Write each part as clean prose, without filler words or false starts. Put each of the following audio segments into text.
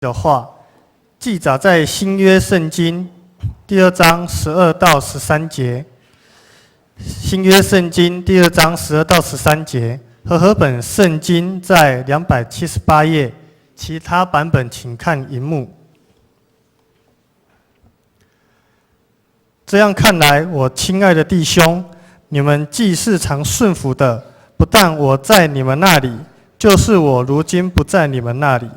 的话，记载在新约圣经第2章12到13节。新约圣经第2章12到13节，和合本圣经在278页，其他版本请看荧幕。这样看来，我亲爱的弟兄，你们既是常顺服的，不但我在你们那里，就是我如今不在你们那里，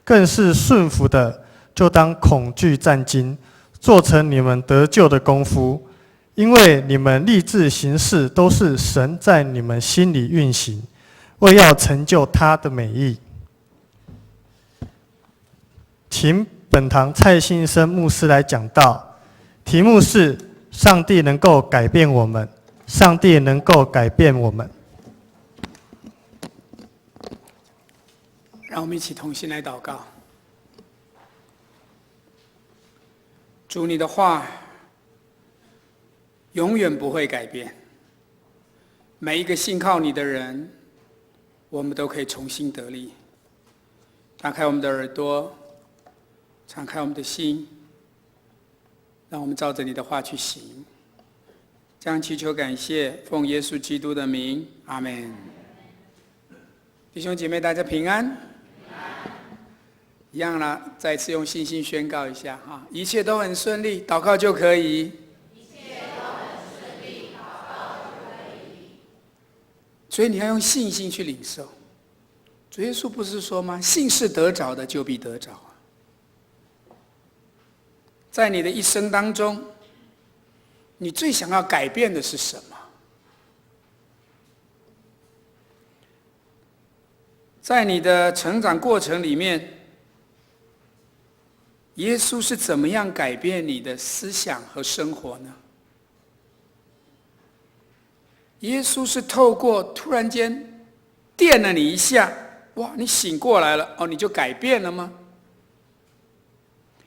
更是顺服的，就当恐惧战惊，做成你们得救的功夫。因为你们立志行事，都是神在你们心里运行，为要成就他的美意。请本堂蔡信生牧师来讲道，题目是上帝能够改变我们，上帝能够改变我们。让我们一起同心来祷告。主，你的话永远不会改变，每一个信靠你的人，我们都可以重新得力。打开我们的耳朵，敞开我们的心，让我们照着你的话去行。这样祈求感谢，奉耶稣基督的名，阿们。弟兄姐妹，大家平安。一样啦，再次用信心宣告一下哈，一切都很顺利，祷告就可以。一切都很顺利，祷告就可以。所以你要用信心去领受。主耶稣不是说吗？信是得着的，就必得着。在你的一生当中，你最想要改变的是什么？在你的成长过程里面，耶稣是怎么样改变你的思想和生活呢？耶稣是透过突然间电了你一下，哇，你醒过来了，你就改变了吗？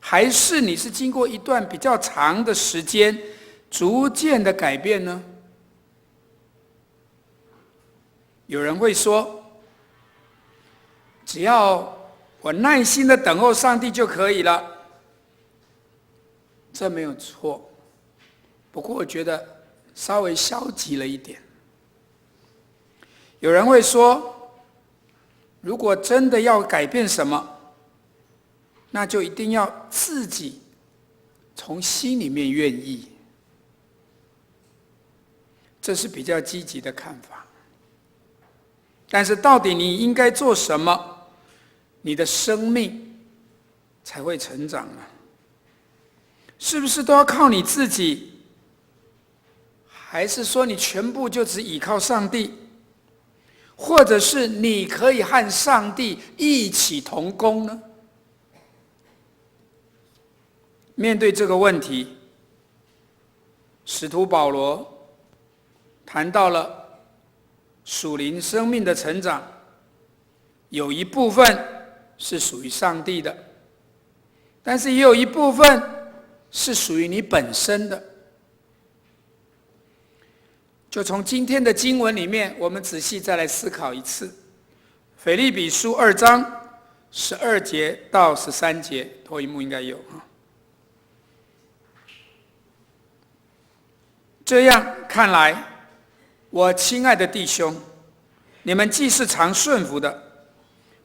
还是你是经过一段比较长的时间，逐渐的改变呢？有人会说，只要我耐心的等候上帝就可以了。这没有错，不过我觉得稍微消极了一点。有人会说，如果真的要改变什么，那就一定要自己从心里面愿意。这是比较积极的看法。但是到底你应该做什么，你的生命才会成长呢？是不是都要靠你自己？还是说你全部就只依靠上帝？或者是你可以和上帝一起同工呢？面对这个问题，使徒保罗谈到了属灵生命的成长，有一部分是属于上帝的，但是也有一部分是属于你本身的。就从今天的经文里面，我们仔细再来思考一次。腓立比书2章12节到13节，投影幕应该有。这样看来，我亲爱的弟兄，你们既是常顺服的，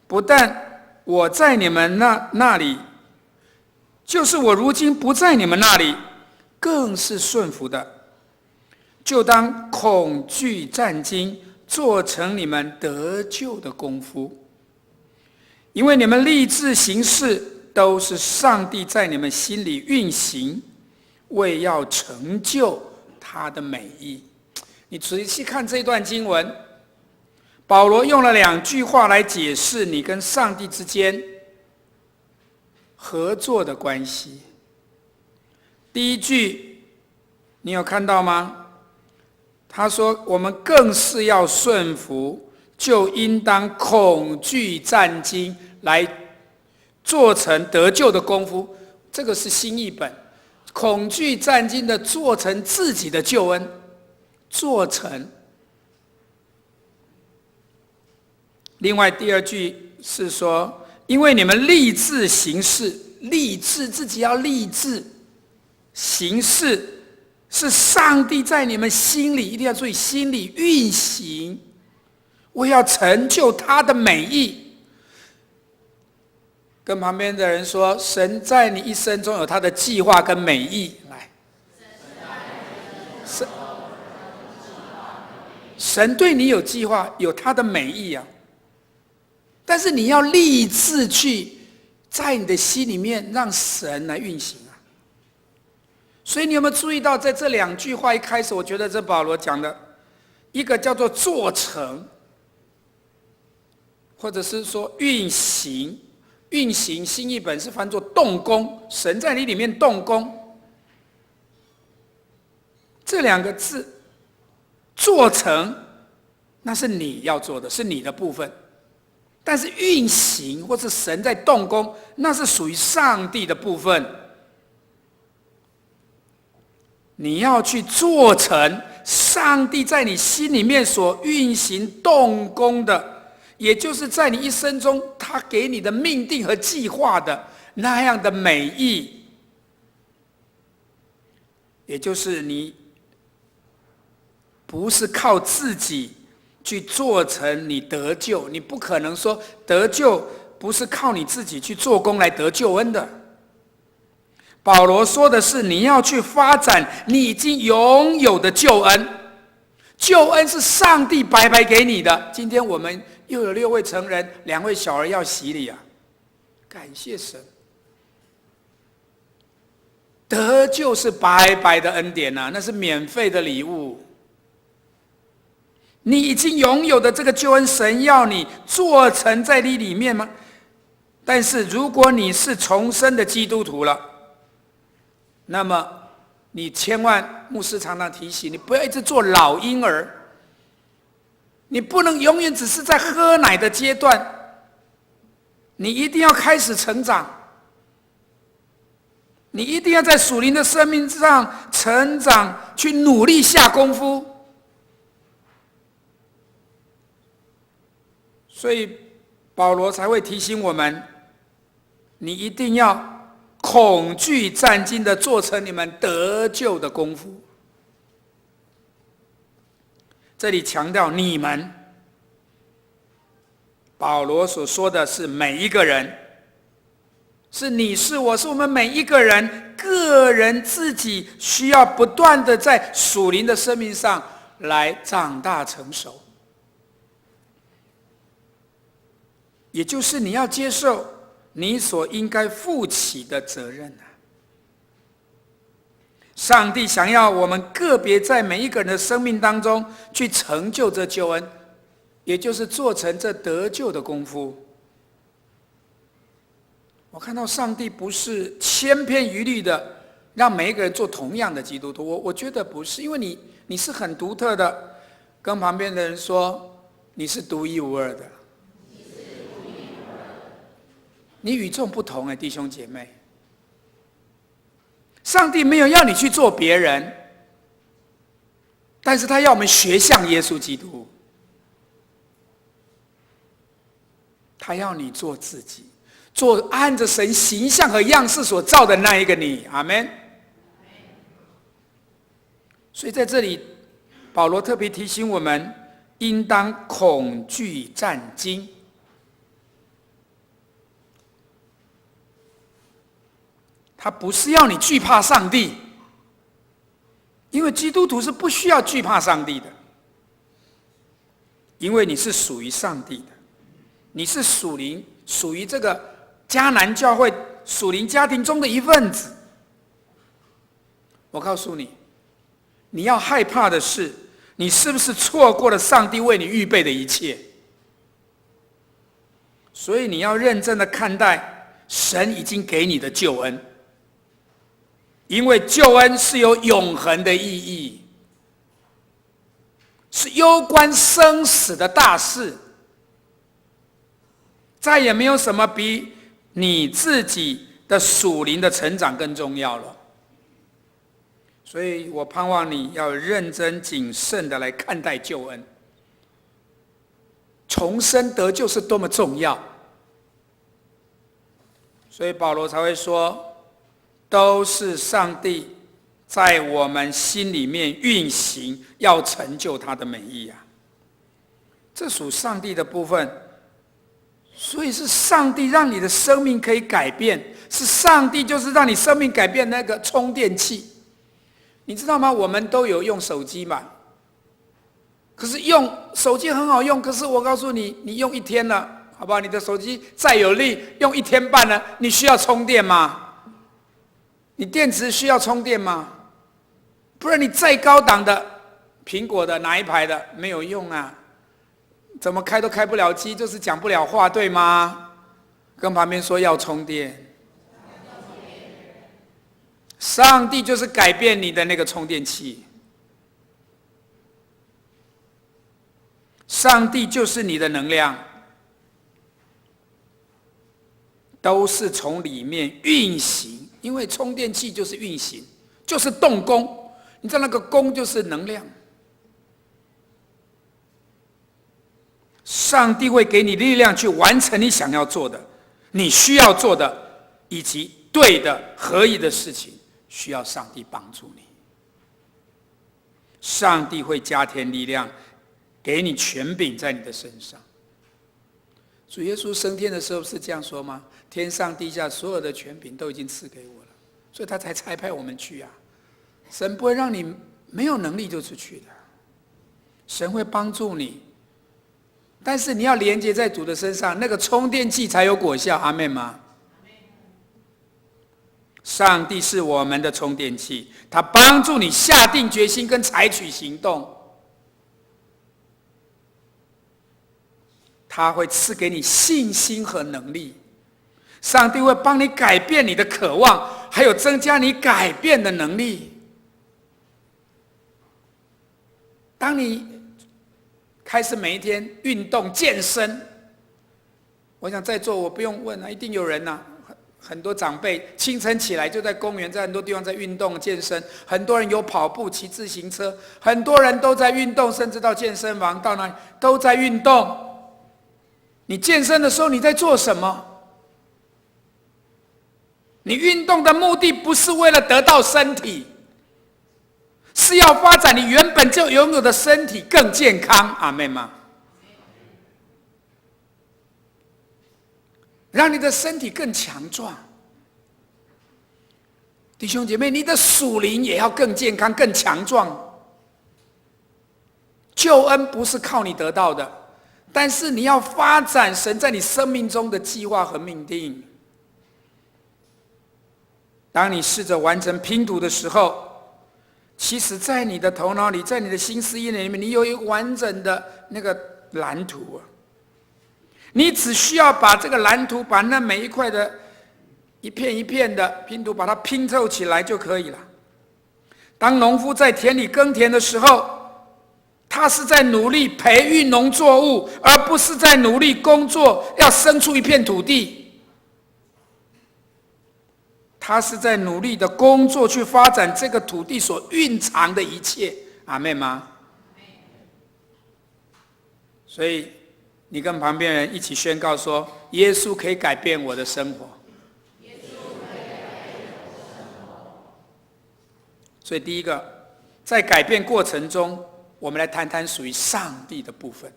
不但我在你们那里，就是我如今不在你们那里，更是顺服的，就当恐惧战惊，做成你们得救的功夫。因为你们立志行事，都是上帝在你们心里运行，为要成就他的美意。你仔细看这段经文，保罗用了2句话来解释你跟上帝之间合作的关系。第一句，你有看到吗？他说，我们更是要顺服，就应当恐惧战惊，来做成得救的功夫。这个是新译本，恐惧战惊的做成自己的救恩，做成。另外第2句是说，因为你们立志行事，立志自己要立志行事，是上帝在你们心里，一定要注意，心里运行，为要成就他的美意。跟旁边的人说，神在你一生中有他的计划跟美意。来，神对你有计划，有他的美意啊。但是你要立志去在你的心里面让神来运行啊。所以你有没有注意到，在这2句话一开始，我觉得这保罗讲的一个叫做做成，或者是说运行。运行新译本是翻作动工，神在你里面动工。这2个字做成，那是你要做的，是你的部分。但是运行或是神在动工，那是属于上帝的部分。你要去做成上帝在你心里面所运行动工的，也就是在你一生中他给你的命定和计划的那样的美意，也就是你不是靠自己去做成你得救，你不可能说得救不是靠你自己去做工来得救恩的。保罗说的是你要去发展你已经拥有的救恩，救恩是上帝白白给你的。今天我们又有6位成人，2位小儿要洗礼啊，感谢神。得救是白白的恩典啊，那是免费的礼物。你已经拥有的这个救恩，神要你做成在你里面吗？但是如果你是重生的基督徒了，那么你千万，牧师常常提醒你，不要一直做老婴儿，你不能永远只是在喝奶的阶段，你一定要开始成长，你一定要在属灵的生命上成长，去努力下功夫。所以保罗才会提醒我们，你一定要恐惧战兢的做成你们得救的功夫。这里强调你们，保罗所说的是每一个人，是你是我是我们每一个人，个人自己需要不断的在属灵的生命上来长大成熟。也就是你要接受你所应该负起的责任啊！上帝想要我们个别在每一个人的生命当中去成就这救恩，也就是做成这得救的功夫。我看到上帝不是千篇一律的让每一个人做同样的基督徒，我觉得不是，因为你是很独特的。跟旁边的人说，你是独一无二的。你与众不同，弟兄姐妹。上帝没有要你去做别人，但是他要我们学像耶稣基督。他要你做自己，做按着神形象和样式所造的那一个你。阿们。所以在这里，保罗特别提醒我们，应当恐惧战兢。他不是要你惧怕上帝，因为基督徒是不需要惧怕上帝的，因为你是属于上帝的，你是属于这个迦南教会属灵家庭中的一份子。我告诉你，你要害怕的是，你是不是错过了上帝为你预备的一切？所以你要认真的看待神已经给你的救恩。因为救恩是有永恒的意义，是攸关生死的大事，再也没有什么比你自己的属灵的成长更重要了。所以我盼望你要认真谨慎的来看待救恩，重生得救是多么重要，所以保罗才会说，都是上帝在我们心里面运行，要成就他的美意啊。这属上帝的部分，所以是上帝让你的生命可以改变，是上帝就是让你生命改变那个充电器。你知道吗？我们都有用手机嘛，可是用手机很好用，可是我告诉你，你用一天了，好不好？你的手机再有力，用1天半了，你需要充电吗？你电池需要充电吗？不然你再高档的苹果的哪一排的没有用啊，怎么开都开不了机，就是讲不了话，对吗？跟旁边说要充电。上帝就是改变你的那个充电器，上帝就是你的能量，都是从里面运行，因为充电器就是运行，就是动工，你知道那个工就是能量。上帝会给你力量去完成你想要做的，你需要做的，以及对的合意的事情，需要上帝帮助你。上帝会加添力量，给你权柄在你的身上。主耶稣升天的时候是这样说吗？天上地下所有的权柄都已经赐给我了，所以他才差派我们去啊。神不会让你没有能力就出去的，神会帮助你，但是你要连接在主的身上，那个充电器才有果效。阿们吗？上帝是我们的充电器，他帮助你下定决心跟采取行动，他会赐给你信心和能力。上帝会帮你改变你的渴望，还有增加你改变的能力。当你开始每一天运动健身，我想在座我不用问啊，一定有人啊，很多长辈清晨起来就在公园，在很多地方在运动健身，很多人有跑步骑自行车，很多人都在运动，甚至到健身房到哪里都在运动。你健身的时候你在做什么？你运动的目的不是为了得到身体，是要发展你原本就拥有的身体更健康。阿们吗？让你的身体更强壮。弟兄姐妹，你的属灵也要更健康更强壮。救恩不是靠你得到的，但是你要发展神在你生命中的计划和命定。当你试着完成拼图的时候，其实在你的头脑里，在你的心思意念里面，你有一个完整的那个蓝图啊。你只需要把这个蓝图，把那每一块的一片一片的拼图把它拼凑起来就可以了。当农夫在田里耕田的时候，他是在努力培育农作物，而不是在努力工作要生出一片土地。他是在努力的工作去发展这个土地所蕴藏的一切。阿们吗？所以你跟旁边人一起宣告说，耶稣可以改变我的生活。所以第一个，在改变过程中，我们来谈谈属于上帝的部分。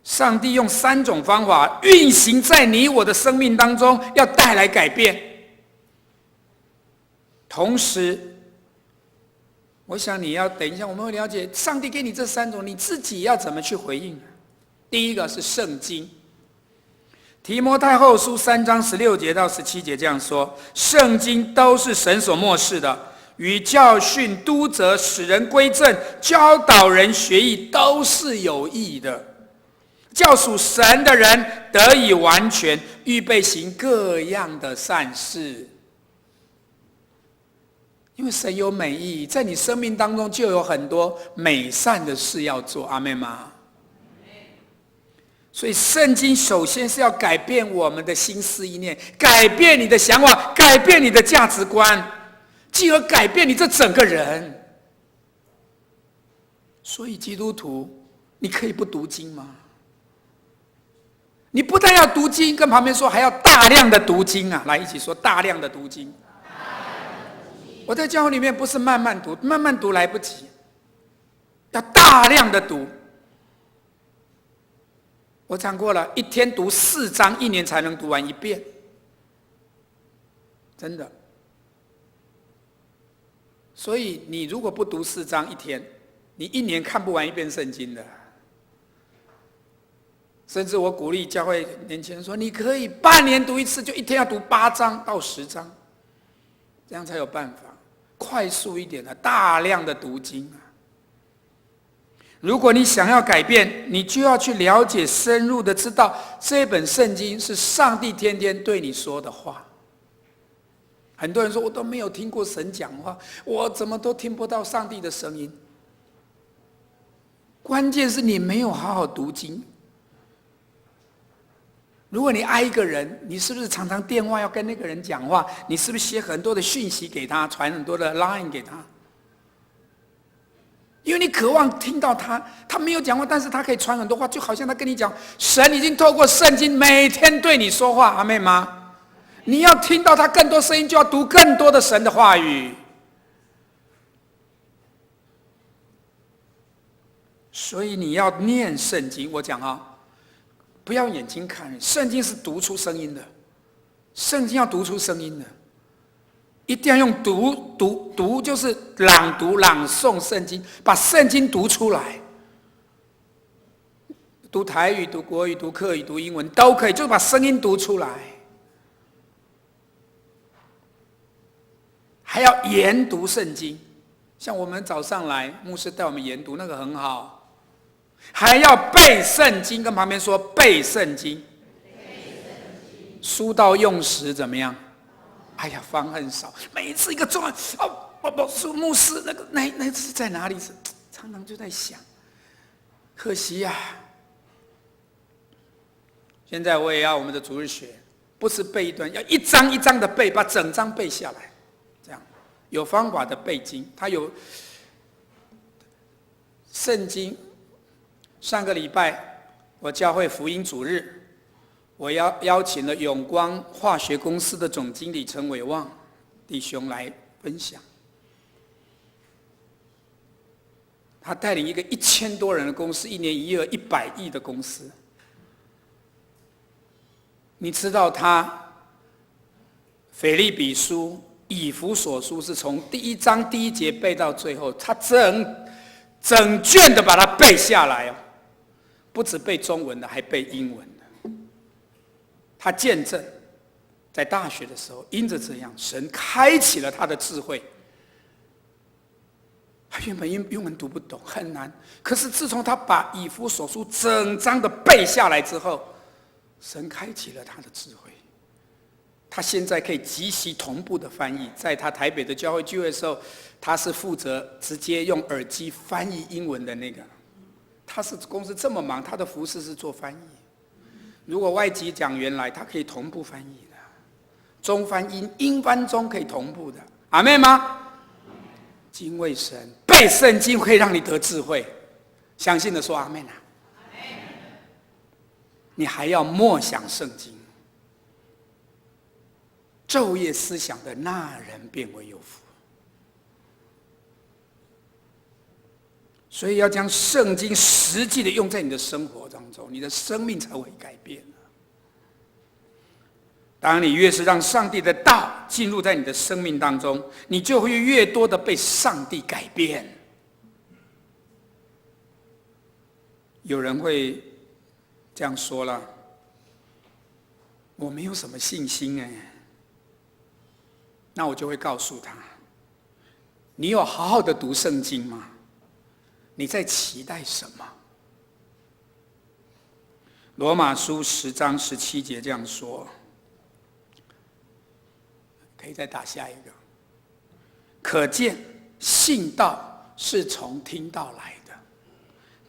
上帝用3种方法运行在你我的生命当中，要带来改变。同时，我想你要等一下，我们会了解上帝给你这3种，你自己要怎么去回应。第一个是圣经，提摩太后书3章16节到17节这样说：圣经都是神所默示的，与教训、督责、使人归正、教导人学义，都是有益的，叫属神的人得以完全，预备行各样的善事。因为神有美意，在你生命当中就有很多美善的事要做。阿们吗？所以圣经首先是要改变我们的心思意念，改变你的想法，改变你的价值观，继而改变你这整个人。所以基督徒，你可以不读经吗？你不但要读经，跟旁边说还要大量的读经啊！来，一起说大量的读经。我在教会里面不是慢慢读，慢慢读来不及，要大量的读。我讲过了，一天读4章，1年才能读完1遍，真的。所以你如果不读4章1天，你1年看不完1遍圣经的。甚至我鼓励教会年轻人说，你可以半年读1次，就1天要读8章到10章，这样才有办法快速一点的大量的读经啊。如果你想要改变，你就要去了解、深入的知道这本圣经是上帝天天对你说的话。很多人说，我都没有听过神讲话，我怎么都听不到上帝的声音。关键是你没有好好读经。如果你爱一个人，你是不是常常电话要跟那个人讲话？你是不是写很多的讯息给他，传很多的 line 给他？因为你渴望听到他，他没有讲话，但是他可以传很多话，就好像他跟你讲，神已经透过圣经每天对你说话，阿妹吗？你要听到他更多声音，就要读更多的神的话语。所以你要念圣经，我讲啊，不要眼睛看人，圣经是读出声音的，圣经要读出声音的。一定要用读，就是朗读、朗诵圣经，把圣经读出来。读台语、读国语、读客语、读英文都可以，就是把声音读出来。还要研读圣经，像我们早上来，牧师带我们研读，那个很好。还要背圣经，跟旁边说背圣经。书到用时怎么样？哎呀，方恨少，每一次一个重要牧师那次在哪里？常常就在想，可惜呀。现在我也要我们的主日学，不是背一段，要一章一章的背，把整章背下来，这样有方法的背经。它有圣经。上个礼拜我教会福音主日。我邀请了永光化学公司的总经理陈伟旺弟兄来分享。他带领一个1000多人的公司，1年营业额100亿的公司。你知道他腓立比书、以弗所书是从第1章第1节背到最后，他整卷的把它背下来哦，不只背中文的，还背英文。他见证，在大学的时候，因着这样，神开启了他的智慧。他原本英文读不懂，很难。可是自从他把以弗所书整章的背下来之后，神开启了他的智慧。他现在可以即时同步的翻译，在他台北的教会聚会的时候，他是负责直接用耳机翻译英文的那个。他是公司这么忙，他的服事是做翻译。如果外籍讲员来，他可以同步翻译的，中翻英，英翻中可以同步的，阿们吗？敬畏神，背圣经可以让你得智慧，相信的说阿们啊！你还要默想圣经，昼夜思想的那人便为有福。所以要将圣经实际的用在你的生活当中，你的生命才会改变。当你越是让上帝的道进入在你的生命当中，你就会越多的被上帝改变。有人会这样说了，我没有什么信心哎，那我就会告诉他，你有好好的读圣经吗？你在期待什么？罗马书10章17节这样说，可以再打下一个。可见信道是从听道来的，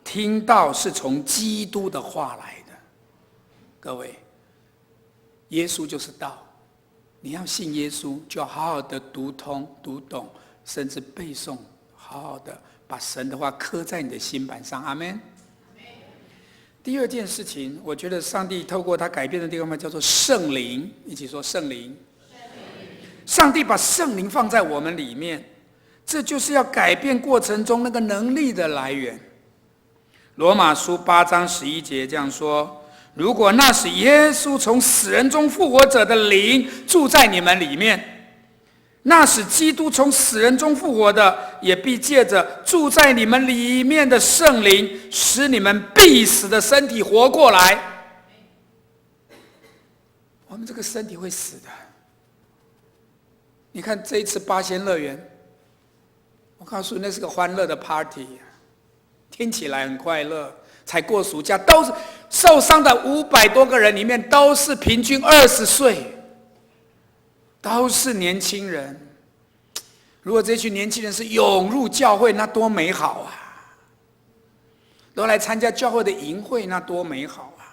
听道是从基督的话来的。各位，耶稣就是道，你要信耶稣，就要好好的读通、读懂，甚至背诵，好好的把神的话刻在你的心板上。阿们。第二件事情，我觉得上帝透过他改变的地方叫做圣灵，一起说圣灵。上帝把圣灵放在我们里面，这就是要改变过程中那个能力的来源。罗马书8章11节这样说：如果那使耶稣从死人中复活者的灵住在你们里面，那使基督从死人中复活的，也必借着住在你们里面的圣灵，使你们必死的身体活过来。我们这个身体会死的。你看这一次八仙乐园，我告诉你，那是个欢乐的 party， 听起来很快乐。才过暑假，都是受伤的500多个人里面，都是平均20岁，都是年轻人。如果这群年轻人是涌入教会，那多美好啊！都来参加教会的营会，那多美好啊！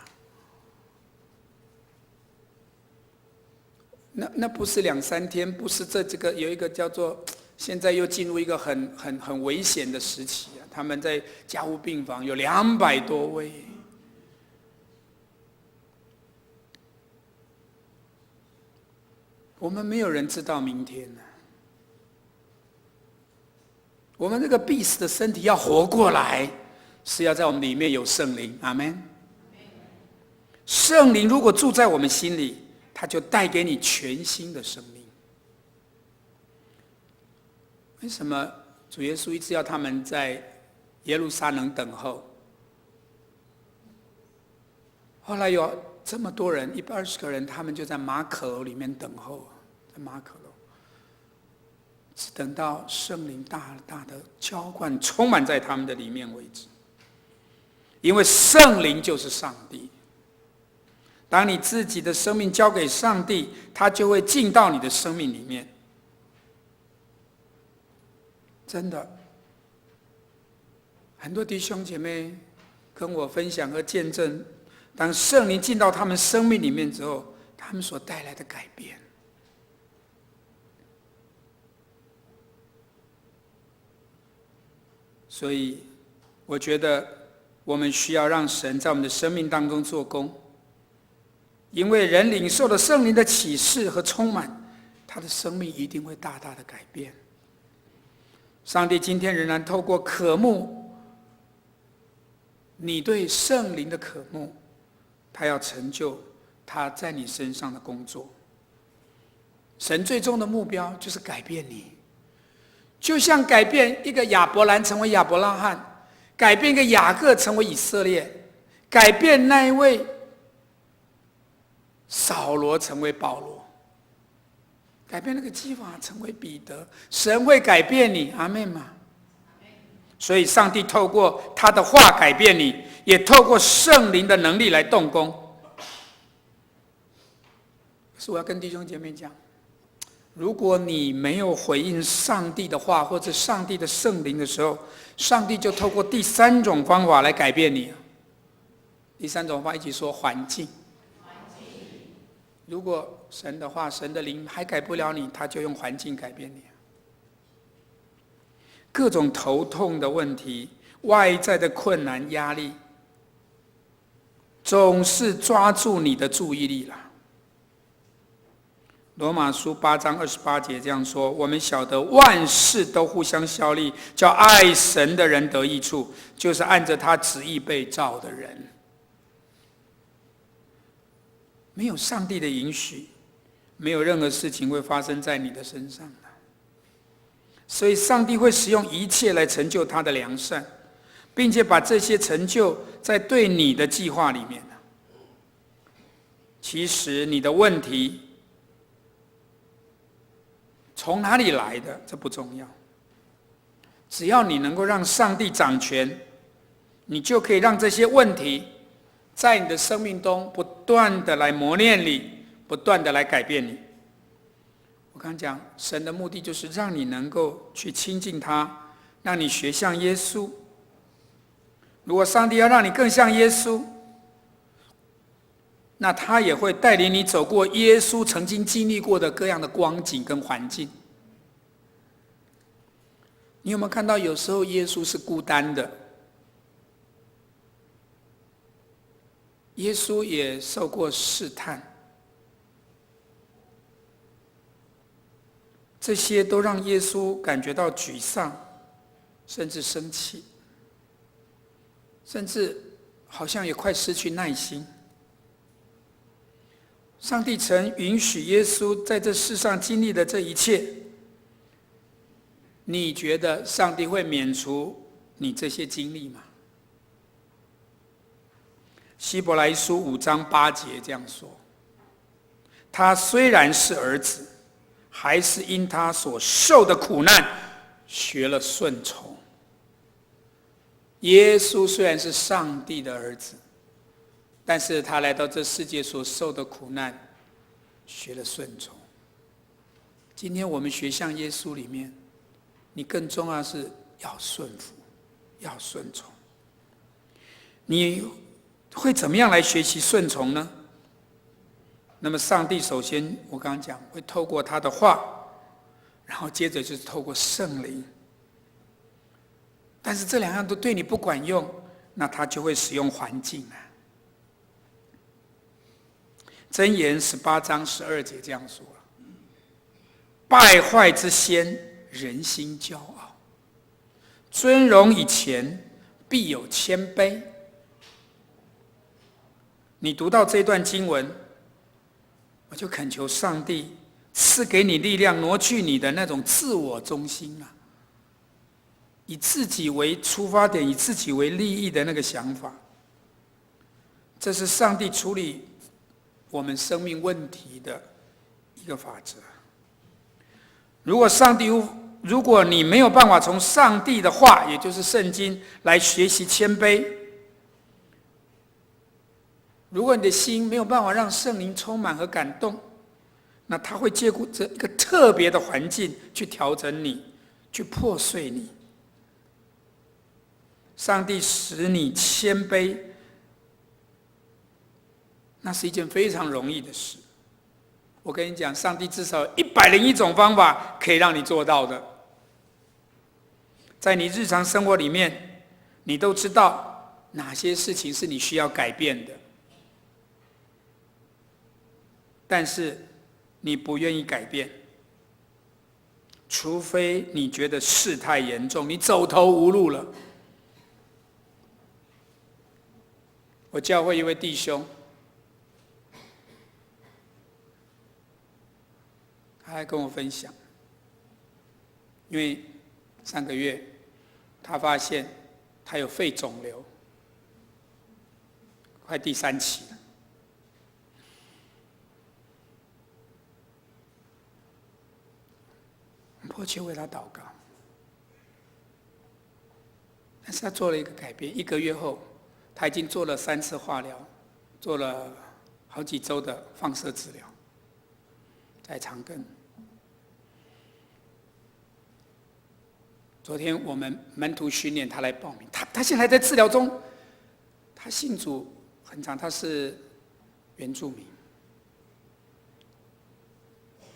那不是2、3天，不是这个有一个叫做，现在又进入一个很危险的时期啊！他们在加护病房有200多位，我们没有人知道明天啊！我们这个必死的身体要活过来，是要在我们里面有圣灵，阿们。圣灵如果住在我们心里，他就带给你全新的生命。为什么主耶稣一直要他们在耶路撒冷等候？后来有这么多人，120个人，他们就在马可楼里面等候，在马可楼，只等到圣灵大大的浇灌充满在他们的里面为止。因为圣灵就是上帝。当你自己的生命交给上帝，他就会进到你的生命里面。真的，很多弟兄姐妹跟我分享和见证，当圣灵进到他们生命里面之后，他们所带来的改变。所以我觉得我们需要让神在我们的生命当中做工，因为人领受了圣灵的启示和充满，他的生命一定会大大的改变。上帝今天仍然透过渴慕你对圣灵的渴慕，他要成就他在你身上的工作。神最终的目标就是改变你，就像改变一个亚伯兰成为亚伯拉罕，改变一个雅各成为以色列，改变那一位扫罗成为保罗，改变那个基法成为彼得。神会改变你，阿们吗？所以上帝透过他的话改变你，也透过圣灵的能力来动工。可是我要跟弟兄姐妹讲，如果你没有回应上帝的话或者上帝的圣灵的时候，上帝就透过第3种方法来改变你。第3种方法一起说：环境。如果神的话、神的灵还改不了你，他就用环境改变你。各种头痛的问题、外在的困难、压力，总是抓住你的注意力了。罗马书8章28节这样说：我们晓得万事都互相效力，叫爱神的人得益处，就是按着他旨意被造的人。没有上帝的允许，没有任何事情会发生在你的身上的。所以上帝会使用一切来成就他的良善，并且把这些成就在对你的计划里面。其实你的问题从哪里来的，这不重要。只要你能够让上帝掌权，你就可以让这些问题在你的生命中不断的来磨练你，不断的来改变你。我刚讲，神的目的就是让你能够去亲近他，让你学像耶稣。如果上帝要让你更像耶稣，那他也会带领你走过耶稣曾经经历过的各样的光景跟环境。你有没有看到有时候耶稣是孤单的？耶稣也受过试探，这些都让耶稣感觉到沮丧，甚至生气，甚至好像也快失去耐心。上帝曾允许耶稣在这世上经历的这一切，你觉得上帝会免除你这些经历吗？希伯来书5章8节这样说：他虽然是儿子，还是因他所受的苦难学了顺从。耶稣虽然是上帝的儿子，但是他来到这世界所受的苦难学了顺从。今天我们学像耶稣里面，你更重要是要顺服，要顺从。你会怎么样来学习顺从呢？那么上帝首先我刚刚讲会透过他的话，然后接着就是透过圣灵。但是这两样都对你不管用，那他就会使用环境了。箴言18章12节这样说了：败坏之先，人心骄傲；尊荣以前，必有谦卑。你读到这段经文，我就恳求上帝赐给你力量，挪去你的那种自我中心啊，以自己为出发点，以自己为利益的那个想法。这是上帝处理我们生命问题的一个法则。如果你没有办法从上帝的话，也就是圣经来学习谦卑，如果你的心没有办法让圣灵充满和感动，那他会借着一个特别的环境去调整你，去破碎你。上帝使你谦卑，那是一件非常容易的事。我跟你讲，上帝至少有101种方法可以让你做到的。在你日常生活里面，你都知道哪些事情是你需要改变的，但是你不愿意改变，除非你觉得事态严重，你走投无路了。我教会一位弟兄，他还跟我分享，因为上个月他发现他有肺肿瘤，快第3期了。迫切为他祷告，但是他做了一个改变。1个月后，他已经做了3次化疗，做了好几周的放射治疗，在长庚。昨天我们门徒训练他来报名，他现在还在治疗中。他信主很长，他是原住民。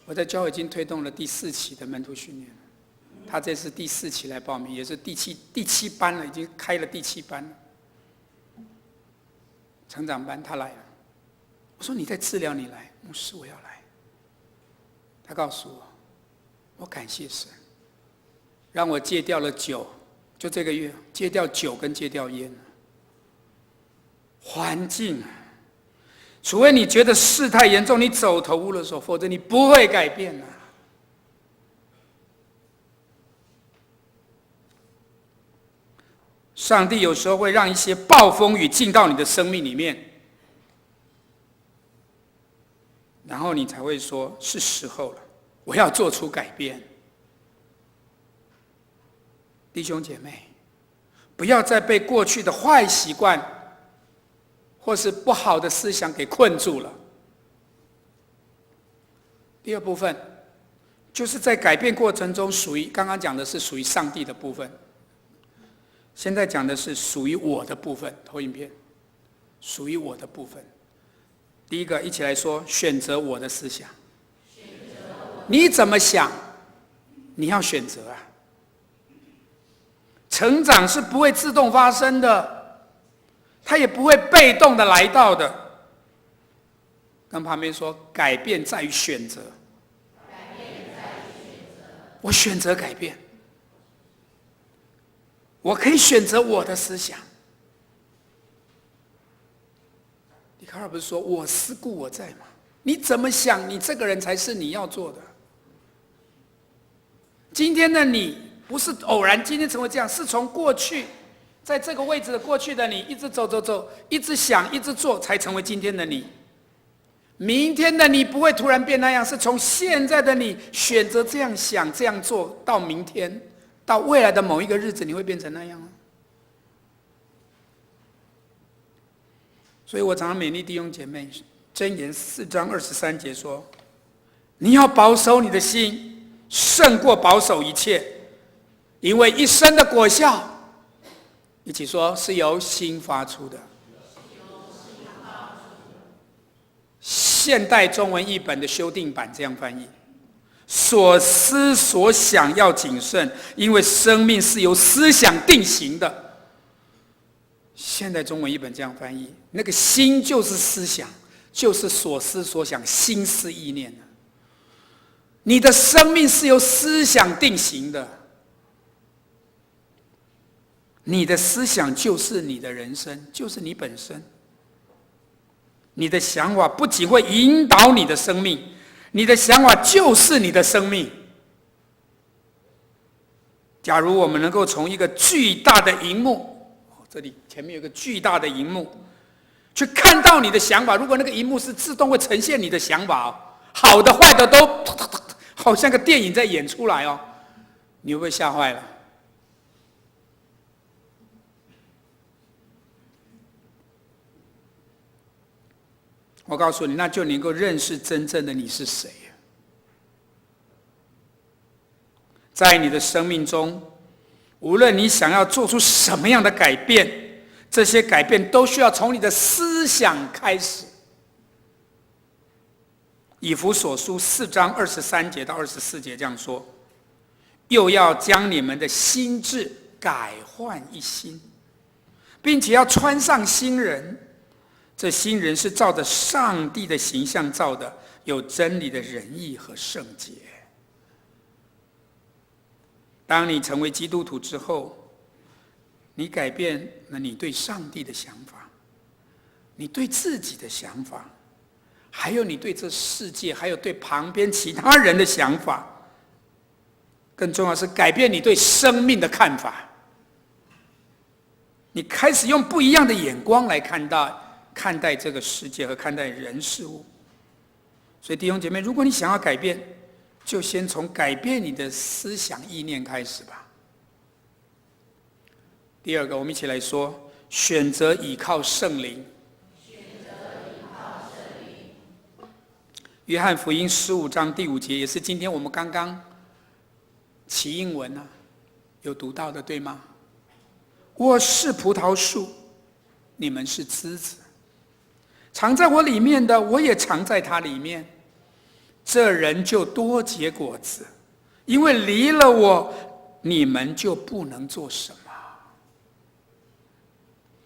我在教会已经推动了第4期的门徒训练，他这次第4期来报名，也是第七班了，已经开了第7班了。成长班他来了，我说你在治疗，你来，牧师我要来。他告诉我，我感谢神，让我戒掉了酒，就这个月戒掉酒跟戒掉烟。环境，除非你觉得事态严重，你走投无路的时候，否则你不会改变啊。上帝有时候会让一些暴风雨进到你的生命里面，然后你才会说是时候了，我要做出改变。弟兄姐妹，不要再被过去的坏习惯或是不好的思想给困住了。第二部分就是在改变过程中，刚刚讲的是属于上帝的部分，现在讲的是属于我的部分。投影片，属于我的部分。第一个，一起来说，选择我的思想。你怎么想，你要选择啊。成长是不会自动发生的，它也不会被动的来到的。跟旁边说，改变在于选择。我选择改变，我可以选择我的思想。笛卡尔不是说我思故我在吗？你怎么想，你这个人才是你要做的。今天的你不是偶然今天成为这样，是从过去在这个位置的过去的你一直走，一直想，一直做，才成为今天的你。明天的你不会突然变那样，是从现在的你选择这样想这样做，到明天到未来的某一个日子，你会变成那样。所以我常常勉励弟兄姐妹，箴言4章23节说，你要保守你的心，胜过保守一切，因为一生的果效，一起说，是由心发出的。现代中文译本的修订版这样翻译：所思所想要谨慎，因为生命是由思想定型的。现代中文译本这样翻译，那个心就是思想，就是所思所想，心思意念。你的生命是由思想定型的，你的思想就是你的人生，就是你本身。你的想法不仅会引导你的生命，你的想法就是你的生命。假如我们能够从一个巨大的荧幕，这里前面有一个巨大的荧幕，去看到你的想法，如果那个荧幕是自动会呈现你的想法，好的坏的都好像个电影在演出来，你会不会吓坏了？我告诉你，那就能够认识真正的你是谁。在你的生命中，无论你想要做出什么样的改变，这些改变都需要从你的思想开始。以弗所书4章23节到24节这样说：又要将你们的心志改换一新，并且要穿上新人。这新人是照着上帝的形象造的，有真理的仁义和圣洁。当你成为基督徒之后，你改变了你对上帝的想法，你对自己的想法，还有你对这世界，还有对旁边其他人的想法。更重要的是改变你对生命的看法。你开始用不一样的眼光来看待这个世界和看待人事物。所以弟兄姐妹，如果你想要改变，就先从改变你的思想意念开始吧。第二个，我们一起来说，选择倚靠圣灵。约翰福音15章第5节，也是今天我们刚刚起英文有读到的，对吗？我是葡萄树，你们是枝子，藏在我里面的，我也藏在他里面，这人就多结果子，因为离了我，你们就不能做什么。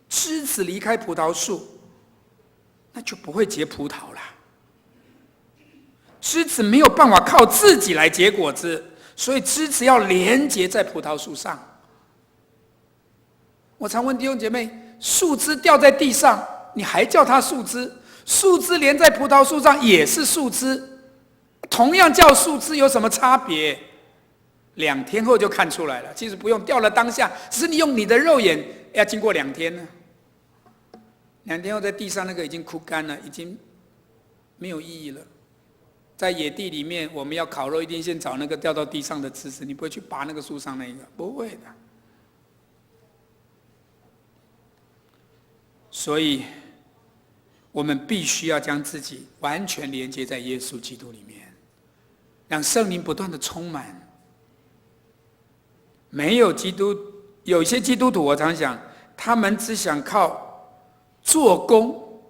枝子离开葡萄树，那就不会结葡萄了。枝子没有办法靠自己来结果子，所以枝子要连结在葡萄树上。我常问弟兄姐妹，树枝掉在地上，你还叫它树枝？树枝连在葡萄树上也是树枝，同样叫树枝，有什么差别？2天后就看出来了。其实不用掉了当下，只是你用你的肉眼要经过2天呢。2天后在地上那个已经枯干了，已经没有意义了。在野地里面，我们要烤肉，一定先找那个掉到地上的枝子，你不会去拔那个树上那个，不会的。所以我们必须要将自己完全连接在耶稣基督里面，让圣灵不断的充满。没有基督，有一些基督徒，我常想，他们只想靠做工、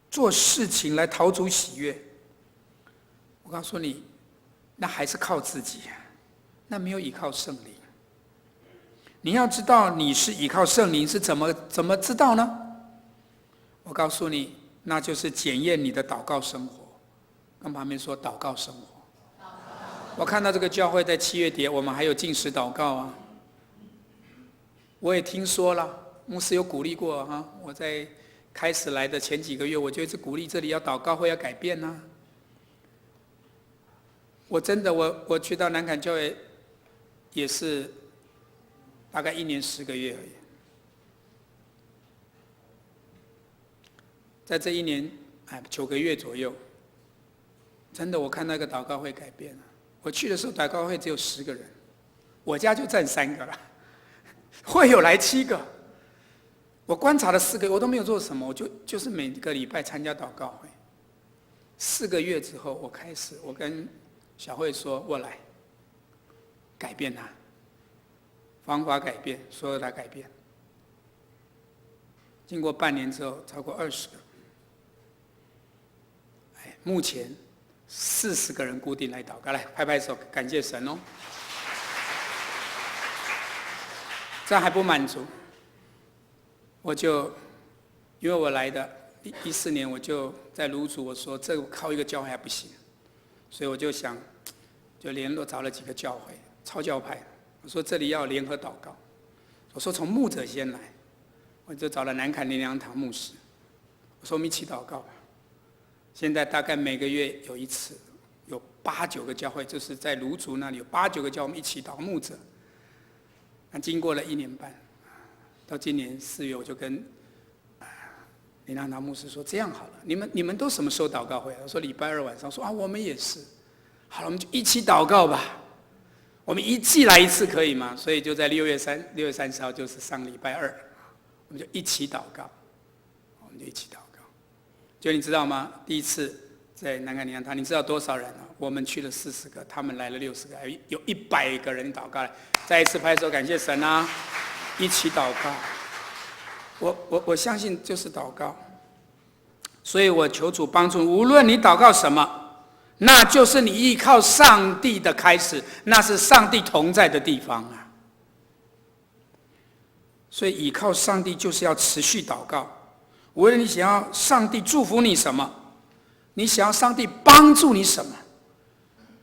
做事情来讨主喜悦。我告诉你，那还是靠自己，那没有依靠圣灵。你要知道你是依靠圣灵，是怎么知道呢？我告诉你，那就是检验你的祷告生活。跟旁边说，祷告生活。我看到这个教会在7月底，我们还有禁食祷告啊。我也听说了，牧师有鼓励过啊。我在开始来的前几个月，我就一直鼓励这里要祷告会要改变啊。我真的，我去到南坎教会，也是大概1年10个月而已。在这1年9个月左右，真的我看那个祷告会改变了。我去的时候，祷告会只有10个人，我家就占3个了，会友来7个。我观察了4个月，我都没有做什么，我就是每个礼拜参加祷告会。4个月之后，我跟小慧说，我来改变他，方法改变，所有的改变。经过半年之后，超过20个。目前40个人固定来祷告，来拍拍手，感谢神哦。这样还不满足，因为我来的14年，我就在卢竹，我说这个靠一个教会还不行，所以我就想，就联络找了几个教会，超教派，我说这里要联合祷告，我说从牧者先来，我就找了南坎灵粮堂牧师，我说我们一起祷告吧。现在大概每个月有1次，有8、9个教会，就是在卢竹那里有8、9个教会，我们一起祷牧者。那经过了1年半，到今年4月，我就跟灵粮堂牧师说：这样好了，你们都什么时候祷告会？我说礼拜2晚上。说我们也是。好了，我们就一起祷告吧。我们一季来1次可以吗？所以就在6月30号，就是上礼拜2，我们就一起祷告。就你知道吗？第一次在南坎灵粮堂，你知道多少人啊？我们去了40个，他们来了60个，有100个人祷告。再一次拍手感谢神啊！一起祷告。我相信就是祷告，所以我求主帮助，无论你祷告什么，那就是你依靠上帝的开始，那是上帝同在的地方啊。所以依靠上帝就是要持续祷告。无论你想要上帝祝福你什么，你想要上帝帮助你什么，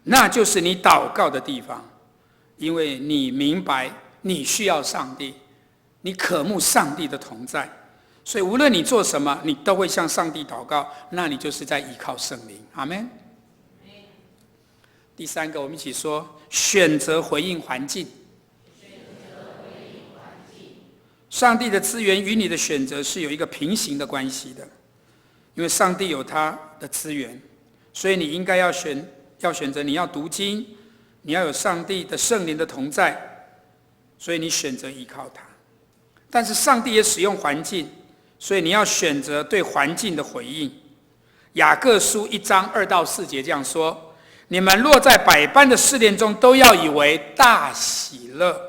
那就是你祷告的地方，因为你明白你需要上帝，你渴慕上帝的同在，所以无论你做什么，你都会向上帝祷告，那你就是在依靠圣灵。阿们。第3个，我们一起说，选择回应环境。上帝的资源与你的选择是有一个平行的关系的，因为上帝有他的资源，所以你应该要选择你要读经，你要有上帝的圣灵的同在，所以你选择依靠他。但是上帝也使用环境，所以你要选择对环境的回应。雅各书1章2到4节这样说：你们若在百般的试炼中，都要以为大喜乐。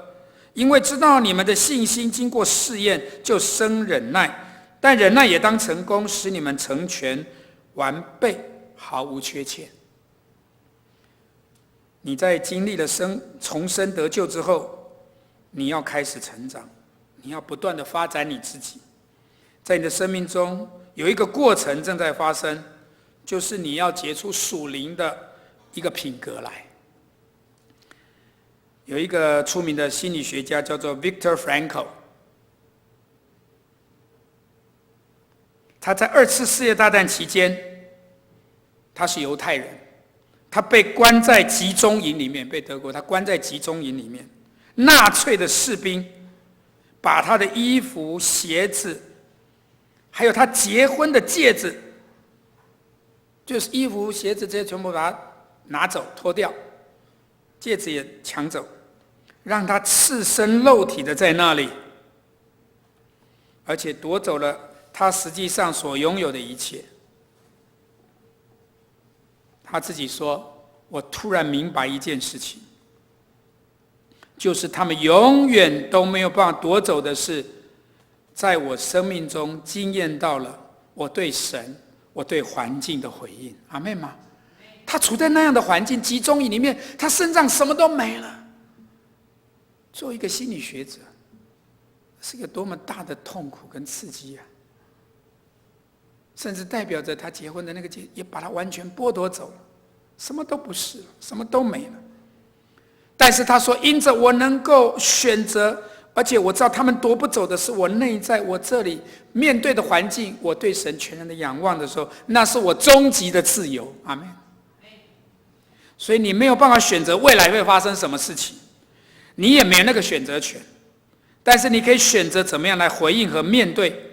因为知道你们的信心经过试验，就生忍耐，但忍耐也当成功，使你们成全完备，毫无缺欠。你在经历了重生得救之后，你要开始成长，你要不断的发展你自己。在你的生命中有一个过程正在发生，就是你要结出属灵的一个品格来。有一个出名的心理学家叫做 Viktor Frankl， 他在2次世界大战期间，他是犹太人，他被关在集中营里面，被德国他关在集中营里面，纳粹的士兵把他的衣服、鞋子，还有他结婚的戒指，就是衣服、鞋子这些全部把它拿走、脱掉，戒指也抢走，让他赤身露体的在那里，而且夺走了他实际上所拥有的一切。他自己说：我突然明白一件事情，就是他们永远都没有办法夺走的是，在我生命中经验到了我对神、我对环境的回应。阿们吗？他处在那样的环境，集中营里面，他身上什么都没了。作为一个心理学者，是一个多么大的痛苦跟刺激啊！甚至代表着他结婚的那个也把他完全剥夺走了，什么都不是了，什么都没了。但是他说，因着我能够选择，而且我知道他们夺不走的是我内在，我这里面对的环境，我对神全然的仰望的时候，那是我终极的自由。阿们。所以你没有办法选择未来会发生什么事情，你也没有那个选择权，但是你可以选择怎么样来回应和面对，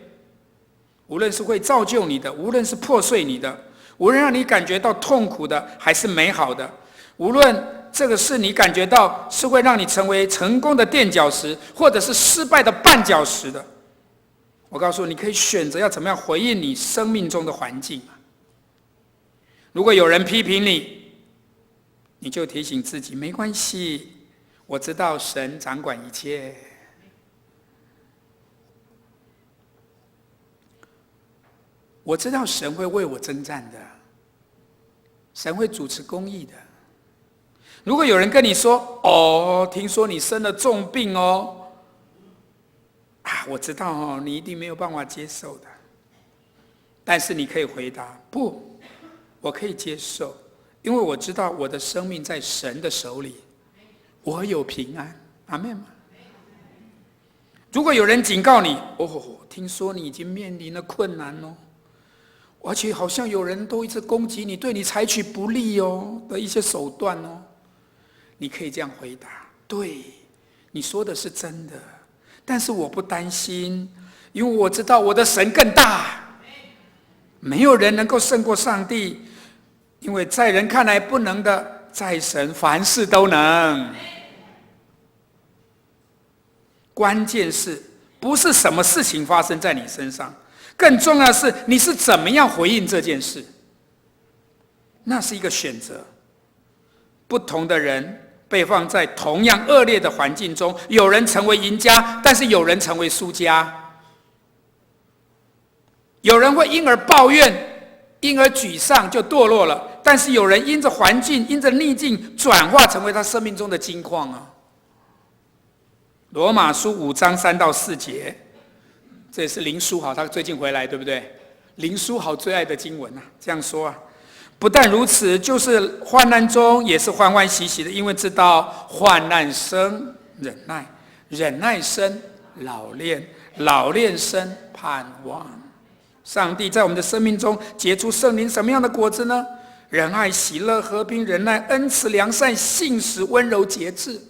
无论是会造就你的，无论是破碎你的，无论让你感觉到痛苦的还是美好的，无论这个是你感觉到是会让你成为成功的垫脚石，或者是失败的绊脚石的，我告诉你，可以选择要怎么样回应你生命中的环境。如果有人批评你，你就提醒自己，没关系，我知道神掌管一切。我知道神会为我征战的，神会主持公义的。如果有人跟你说，哦，听说你生了重病哦，我知道哦，你一定没有办法接受的。但是你可以回答，不，我可以接受，因为我知道我的生命在神的手里，我有平安。阿们吗？如果有人警告你，听说你已经面临了困难哦，而且好像有人都一直攻击你，对你采取不利哦的一些手段哦，你可以这样回答：对，你说的是真的，但是我不担心，因为我知道我的神更大，没有人能够胜过上帝，因为在人看来不能的，在神凡事都能。关键是不是什么事情发生在你身上，更重要的是你是怎么样回应这件事，那是一个选择。不同的人被放在同样恶劣的环境中，有人成为赢家，但是有人成为输家。有人会因而抱怨，因而沮丧就堕落了，但是有人因着环境，因着逆境转化成为他生命中的金矿啊。罗马书5章3到4节，这也是林书豪他最近回来，对不对？林书豪最爱的经文啊，这样说啊，不但如此，就是患难中也是欢欢喜喜的，因为知道患难生忍耐，忍耐生老练，老练生盼望。上帝在我们的生命中结出圣灵什么样的果子呢？仁爱、喜乐、和平、忍耐、恩慈、良善、信实、温柔、节制。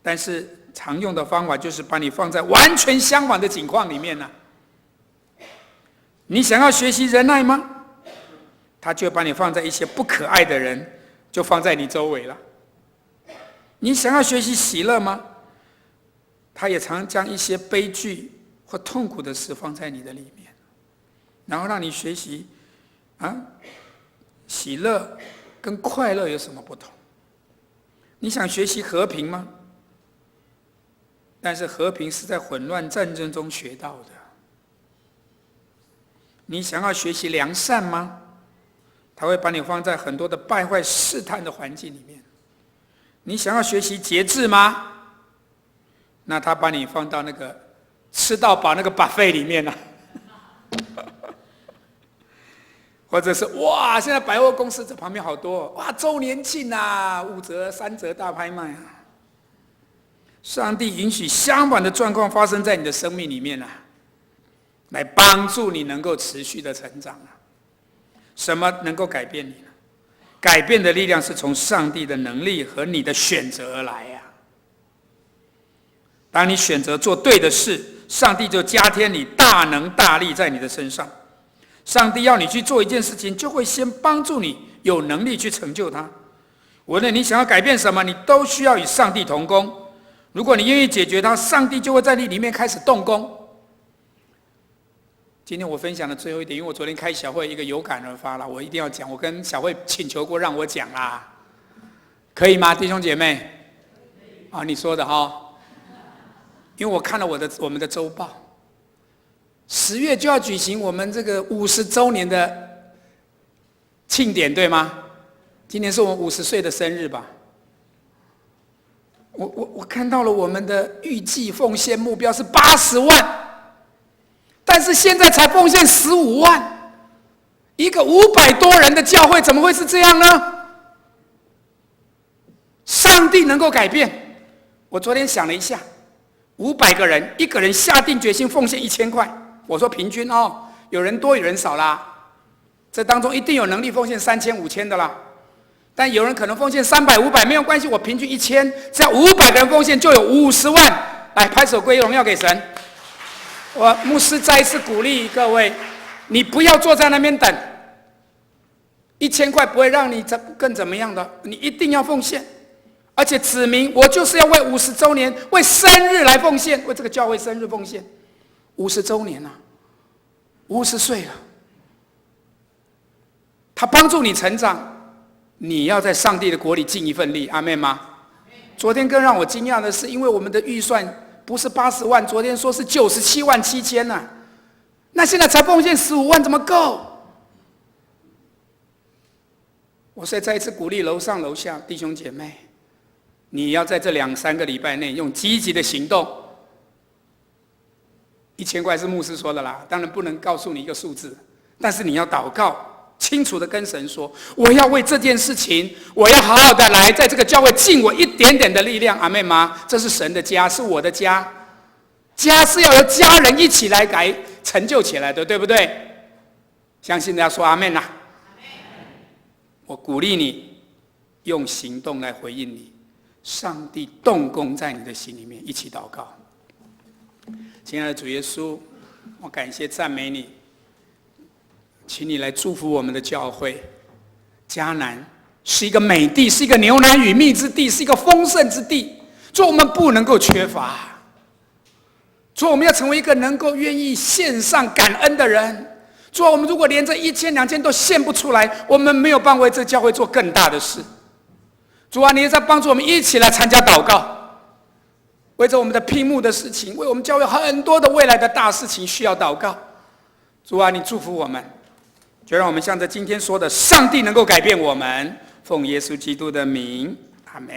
但是常用的方法就是把你放在完全相反的境况里面呢。你想要学习仁爱吗？他就把你放在一些不可爱的人，就放在你周围了。你想要学习喜乐吗？他也常将一些悲剧或痛苦的事放在你的里面，然后让你学习喜乐跟快乐有什么不同？你想学习和平吗？但是和平是在混乱战争中学到的。你想要学习良善吗？他会把你放在很多的败坏试探的环境里面。你想要学习节制吗？那他把你放到那个吃到饱那个 buffet 里面了。或者是哇，现在百货公司这旁边好多哇，周年庆啊，5折3折大拍卖啊。上帝允许相反的状况发生在你的生命里面啊，来帮助你能够持续的成长啊。什么能够改变你呢？改变的力量是从上帝的能力和你的选择而来啊。当你选择做对的事，上帝就加添你大能大力在你的身上。上帝要你去做一件事情，就会先帮助你有能力去成就它。无论你想要改变什么，你都需要与上帝同工。如果你愿意解决它，上帝就会在你里面开始动工。今天我分享的最后一点，因为我昨天开小会，一个有感而发了，我一定要讲。我跟小慧请求过让我讲啦，可以吗，弟兄姐妹？你说的哈，因为我看了我们的周报，10月就要举行我们这个50周年的庆典，对吗？今年是我们50岁的生日吧？我看到了我们的预计奉献目标是80万。但但是现在才奉献15万，一个500多人的教会怎么会是这样呢？上帝能够改变。我昨天想了一下，500个人，一个人下定决心奉献1000块，我说平均哦，有人多有人少啦，这当中一定有能力奉献3000、5000的啦。但有人可能奉献300、500，没有关系，我平均1000，只要500个人奉献，就有50万。来，拍手归荣耀给神。我牧师再一次鼓励各位，你不要坐在那边等，1000块不会让你更怎么样的，你一定要奉献，而且指明我就是要为50周年、为生日来奉献，为这个教会生日奉献。50周年啊，50岁了，他帮助你成长。你要在上帝的国里尽一份力，阿们吗？昨天更让我惊讶的是，因为我们的预算不是80万，昨天说是97万7千呢，那现在才奉献15万，怎么够？我所以再一次鼓励楼上楼下弟兄姐妹，你要在这2、3个礼拜内用积极的行动。1000块是牧师说的啦，当然不能告诉你一个数字，但是你要祷告。清楚的跟神说，我要为这件事情，我要好好的来在这个教会尽我一点点的力量，阿们吗？这是神的家，是我的家，家是要由家人一起来改成就起来的，对不对？相信大家说阿们啦。我鼓励你用行动来回应你，上帝动工在你的心里面，一起祷告。亲爱的主耶稣，我感谢赞美你，请你来祝福我们的教会。迦南是一个美地，是一个牛奶与蜜之地，是一个丰盛之地。主，我们不能够缺乏。主，我们要成为一个能够愿意献上感恩的人。主，我们如果连这1000、2000都献不出来，我们没有办法为这教会做更大的事。主啊，你也在帮助我们一起来参加祷告，为着我们的聘牧的事情，为我们教会很多的未来的大事情需要祷告。主啊，你祝福我们。就让我们像这今天说的，上帝能够改变我们，奉耶稣基督的名，阿们。